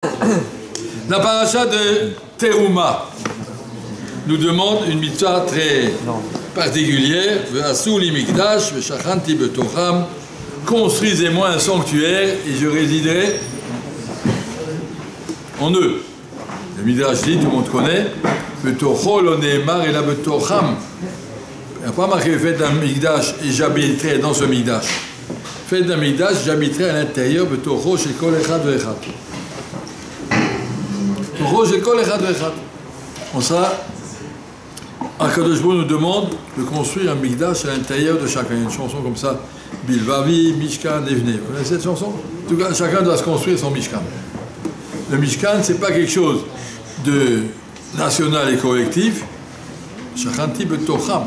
La paracha de Teruma nous demande une mitzvah très particulière. Construisez-moi un sanctuaire et je résiderai en eux. Le Midrash dit, tout le monde connaît, Betochol oneemar et la betocham. Il n'y a pas marqué faites un Mikdash et j'habiterai dans ce Mikdash. Faites un Mikdash, j'habiterai à l'intérieur, Betochol chez Kol Echad Vechad. On sera, Akadosh Baruch Hu nous demande de construire un Mikdash à l'intérieur de chacun. Il y a une chanson comme ça, Bilvavi, Mishkan, Evne. Vous connaissez cette chanson? En tout cas, chacun doit se construire son Mishkan. Le Mishkan, ce n'est pas quelque chose de national et collectif. Chacun type Tocham.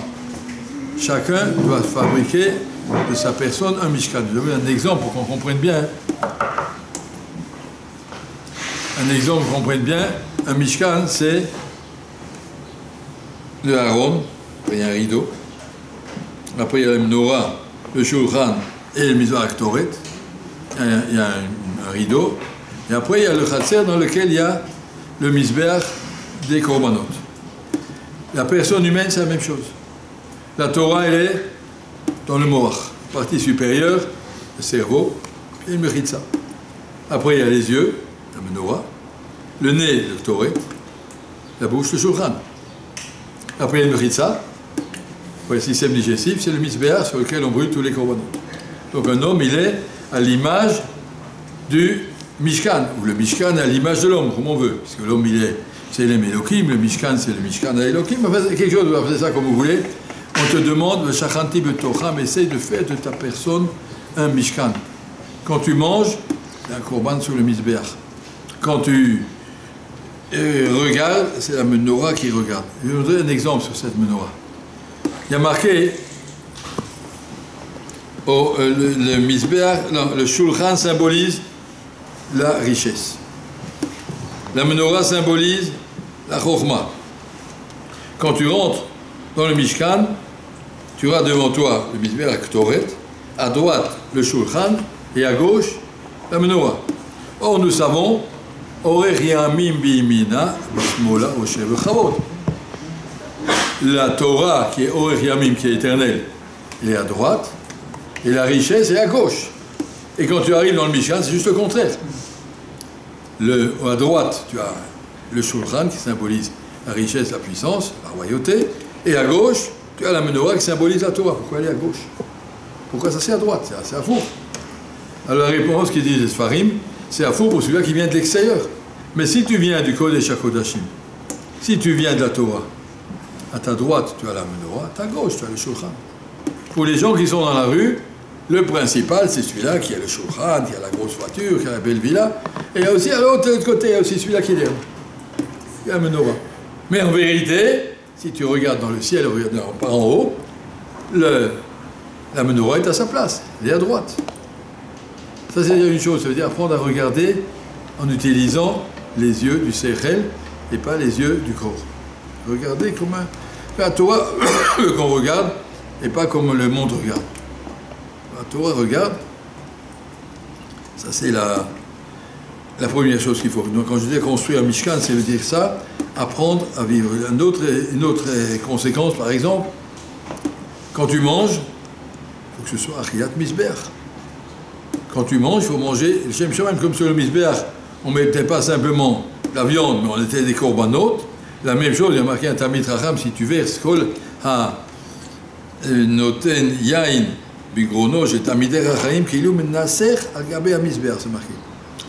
Chacun doit fabriquer de sa personne un Mishkan. Je vous donne un exemple pour qu'on comprenne bien. Un exemple, vous comprenez bien, un Mishkan, c'est le Haron, après il y a un rideau, après il y a le Menorah, le Shulchan et le Mizbeach Aktoret, il y a un rideau, et après il y a le Chatzer dans lequel il y a le Mizbeach des Korbanot. La personne humaine, c'est la même chose. La Torah, elle est dans le Moach, partie supérieure, le cerveau, et le Mechitza. Après il y a les yeux, la menorah, le nez, le Torah, la bouche, le Shulchan. Après, il y a le Mechitza. Après, le système digestif, c'est le Mizbeach sur lequel on brûle tous les korbanot. Donc, un homme, il est à l'image du Mishkan, ou le Mishkan à l'image de l'homme, comme on veut. Parce que l'homme, c'est les Elohim, le Mishkan, c'est le Mishkan à Elohim. Enfin, quelque chose, vous faites ça comme vous voulez. On te demande, le Shachanti Betocham, essaye de faire de ta personne un Mishkan. Quand tu manges, il y a un korban sur le Mizbeach. Quand tu regardes, c'est la menorah qui regarde. Je vais vous donner un exemple sur cette menorah. Il y a marqué le Mizbeach, non, le Shulchan symbolise la richesse. La menorah symbolise la Chokhmah. Quand tu rentres dans le Mishkan, tu auras devant toi le Mizbeach Aktoret, à droite le Shulchan et à gauche la menorah. Or, nous savons, la Torah qui est Orech Yamim, qui est éternelle, elle est à droite, et la richesse est à gauche. Et quand tu arrives dans le Mishkan, c'est juste le contraire. À droite, tu as le Shulchan qui symbolise la richesse, la puissance, la royauté, et à gauche, tu as la menorah qui symbolise la Torah. Pourquoi elle est à gauche? Pourquoi ça c'est à droite? C'est à four. Alors la réponse qui dit les Sfarim, c'est à four pour celui-là qui vient de l'extérieur. Mais si tu viens du Kodesh HaKodashim, si tu viens de la Torah, à ta droite tu as la menorah, à ta gauche tu as le Shulchan. Pour les gens qui sont dans la rue, le principal c'est celui-là qui a le Shulchan, qui a la grosse voiture, qui a la belle villa, et il y a aussi à l'autre côté, il y a aussi celui-là qui est derrière. Il y a la menorah. Mais en vérité, si tu regardes dans le ciel, par en haut, la menorah est à sa place, elle est à droite. Ça, c'est une chose, ça veut dire apprendre à regarder en utilisant les yeux du Seichel et pas les yeux du corps. Regardez comme la Torah qu'on regarde et pas comme le monde regarde. La Torah regarde, ça c'est la première chose qu'il faut. Donc quand je dis construire un Mishkan, ça veut dire ça, apprendre à vivre. Une autre conséquence, par exemple, quand tu manges, il faut que ce soit Achiyat Mizbeach. Quand tu manges, il faut manger, même comme sur le Mizbeach, on ne mettait pas simplement la viande, mais on mettait des korbanot. La même chose, il y a marqué un Talmid Chacham, si tu verses Kol ha noten yain bigrono, j'ai Talmidei Chachamim qui illumin naser al gabei ha-Mizbeach, c'est marqué.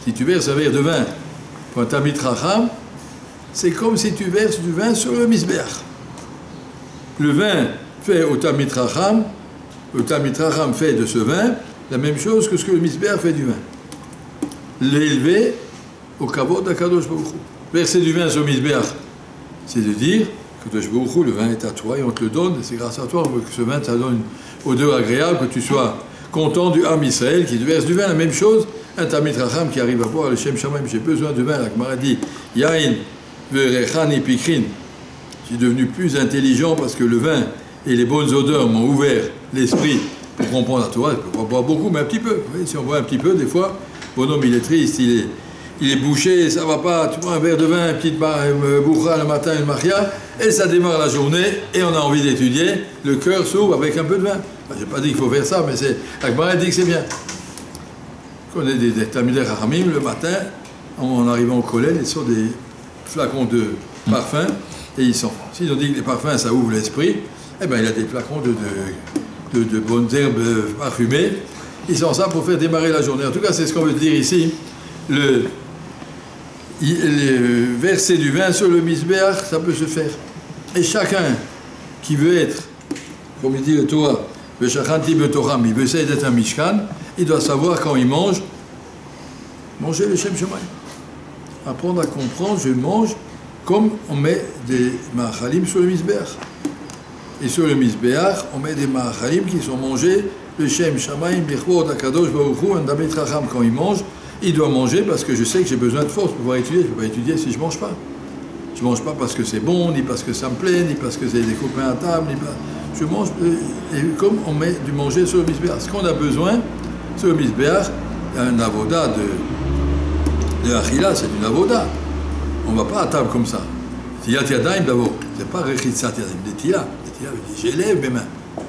Si tu verses un verre de vin pour un Talmid Chacham, c'est comme si tu verses du vin sur le Mizbeach. Le vin fait au Talmid Chacham, le Talmid Chacham fait de ce vin la même chose que ce que le Mizbeach fait du vin. L'élever au kavod d'Akadosh Baruch Hu. Verser du vin sur le Mizbeach, c'est de dire que Akadosh Baruch Hu, le vin est à toi et on te le donne, et c'est grâce à toi que ce vin te donne une odeur agréable, que tu sois content du Ham Israël qui te verse du vin. La même chose, un Talmid Chacham qui arrive à boire le Shem Shamaim, j'ai besoin de vin, la Gemara dit Yain ve'rechani pikrin. J'ai devenu plus intelligent parce que le vin et les bonnes odeurs m'ont ouvert l'esprit pour comprendre la Torah. On ne peut pas boire beaucoup, mais un petit peu. Vous voyez, si on boit un petit peu, des fois, bonhomme il est triste, il est bouché, ça va pas, tu prends un verre de vin, une petite boucha le matin, une maria, et ça démarre la journée, et on a envie d'étudier, le cœur s'ouvre avec un peu de vin. Je n'ai pas dit qu'il faut faire ça, mais la Gemara dit que c'est bien. On est des Talmidei Chachamim, le matin, en arrivant au collège, ils sont des flacons de parfum, et ils sont. S'ils ont dit que les parfums, ça ouvre l'esprit, eh bien, il y a des flacons de bonnes herbes parfumées. Ils sont ça pour faire démarrer la journée. En tout cas, c'est ce qu'on veut dire ici. Le verser du vin sur le misbéach, ça peut se faire. Et chacun qui veut être, comme il dit le Torah, il veut essayer d'être un mishkan, il doit savoir quand il mange, manger le Shem Shamayim. Apprendre à comprendre, je mange comme on met des ma'achalim sur le misbéach. Et sur le misbéach, on met des ma'achalim qui sont mangés, le Shem Shamayim, Birchot, Akadosh, Baruch Hu, un David Racham, quand il mange, il doit manger parce que je sais que j'ai besoin de force pour pouvoir étudier. Je ne peux pas étudier si je ne mange pas. Je ne mange pas parce que c'est bon, ni parce que ça me plaît, ni parce que c'est des copains à table, ni pas. Je mange comme on met du manger sur le misbéach. Ce qu'on a besoin, sur le misbéach, il y a un avoda de achila, c'est une avoda. On ne va pas à table comme ça. Tiyat Yadayim d'abord. Ce n'est pas Rechitsat Yadayim, des Tila. J'élève mes mains.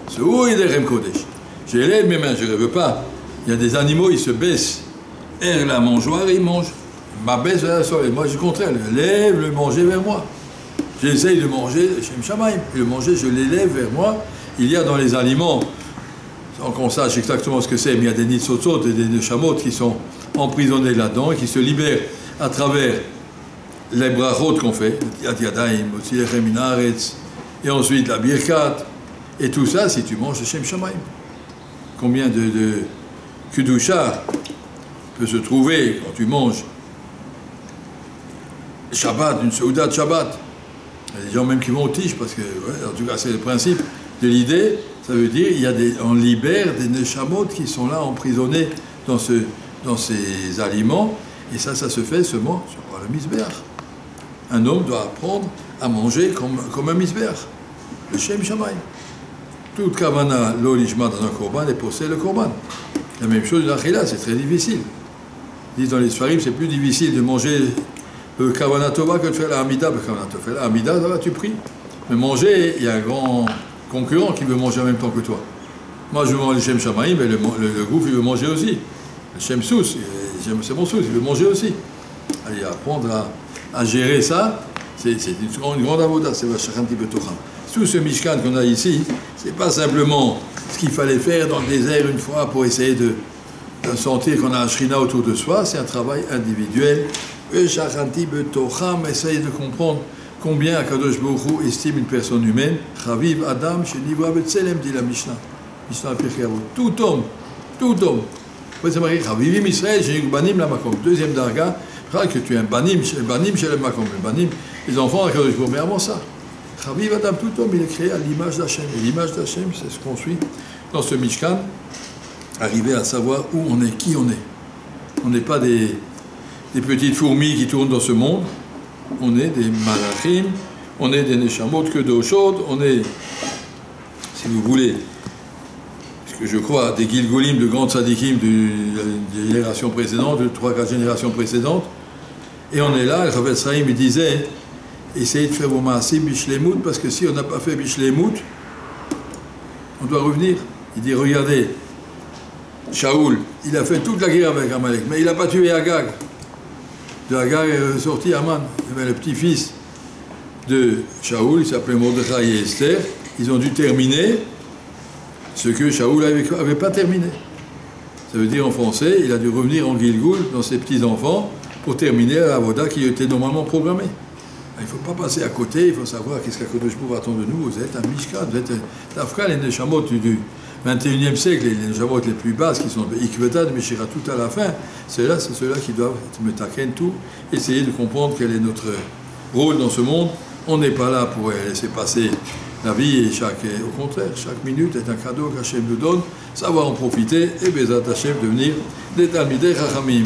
C'est où il est Rem Kodesh. J'élève mes mains, je ne veux pas. Il y a des animaux, ils se baissent. Et la mangeoire, ils mangent. Ma baisse vers la soleil. Moi, je contraire. Je lève le manger vers moi. J'essaye de manger Shem Shamayim. Et le manger, je l'élève vers moi. Il y a dans les aliments, sans qu'on sache exactement ce que c'est, mais il y a des nitzotzot et des neshamot qui sont emprisonnés là-dedans et qui se libèrent à travers les brachot qu'on fait, Yad Yadayim, Otzilechem min haaretz, et ensuite la birkat, et tout ça si tu manges le Shem Shamayim. Combien de Kedusha peut se trouver quand tu manges Shabbat, une Seudat de Shabbat. Il y a des gens même qui vont au tige parce que, ouais, en tout cas c'est le principe de l'idée, ça veut dire on libère des neshamot qui sont là emprisonnés dans ces aliments, et ça se fait seulement sur le misbéach. Un homme doit apprendre à manger comme un misbéach, le Shem Shamayim. Toute kavana lo lishma dans un korban est possède le korban. La même chose dans l'achila, c'est très difficile. Ils disent dans les Sfarim, c'est plus difficile de manger le kavana tova que de faire la hamida. Le kavana tova, la hamida, ça va, tu pries. Mais manger, il y a un grand concurrent qui veut manger en même temps que toi. Moi, je veux manger le Shem Shamayim, mais le gouffre, il veut manger aussi. Le Shem Sous, c'est mon sous, il veut manger aussi. Allez, apprendre à gérer ça, c'est une grande avoda, c'est Vachachan Tibetocham. Tout ce Mishkan qu'on a ici, c'est pas simplement ce qu'il fallait faire dans le désert une fois pour essayer de sentir qu'on a un shrina autour de soi, c'est un travail individuel. Vachachan Tibetocham, essaye de comprendre combien Akadosh Baruch Hu estime une personne humaine. Chaviv Adam, Shenivra Betzelem, dit la Mishnah. Mishnah Pirkei Avot. Tout homme. C'est marqué Chavivim Israël, Shenivra Banim la Makom. Deuxième darga, que tu es un banim chez le Makom. Banim, les enfants Akadosh Baruch Hu. Mais avant ça, Chaviv Adam, tout homme, il est créé à l'image d'Hachem. Et l'image d'Hachem, c'est ce qu'on suit dans ce Mishkan. Arriver à savoir où on est, qui on est. On n'est pas des petites fourmis qui tournent dans ce monde. On est des malachim, on est des neshamot que d'eau chaude, on est, si vous voulez, ce que je crois, des gilgolim, de grands tzadikim des générations précédentes, de 3-4 générations précédentes. Et on est là, le Chavetz Chaim, il disait, essayez de faire vos maasim bishlemout, parce que si on n'a pas fait bishlemout, on doit revenir. Il dit, regardez, Shaoul, il a fait toute la guerre avec Amalek, mais il n'a pas tué Agag. De Agag est sorti Aman. Le petit-fils de Shaoul, il s'appelait Mordechai et Esther, ils ont dû terminer ce que Shaoul n'avait pas terminé. Ça veut dire en français, il a dû revenir en Gilgoul dans ses petits-enfants pour terminer la avoda qui était normalement programmée. Il ne faut pas passer à côté, il faut savoir qu'est-ce qu'Akadosh Baruch Hu attend de nous. Vous êtes un Mishkan, vous êtes l'Afghan, les Neshamot du 21e siècle, les Neshamot les plus basses qui sont Ikvetad, Meshira tout à la fin. Ceux-là, c'est ceux-là qui doivent me taken tout, essayer de comprendre quel est notre rôle dans ce monde. On n'est pas là pour laisser passer la vie, et au contraire, chaque minute est un cadeau qu'Hachem nous donne, savoir en profiter et Bezat Hachem devenir des Talmidei Chachamim.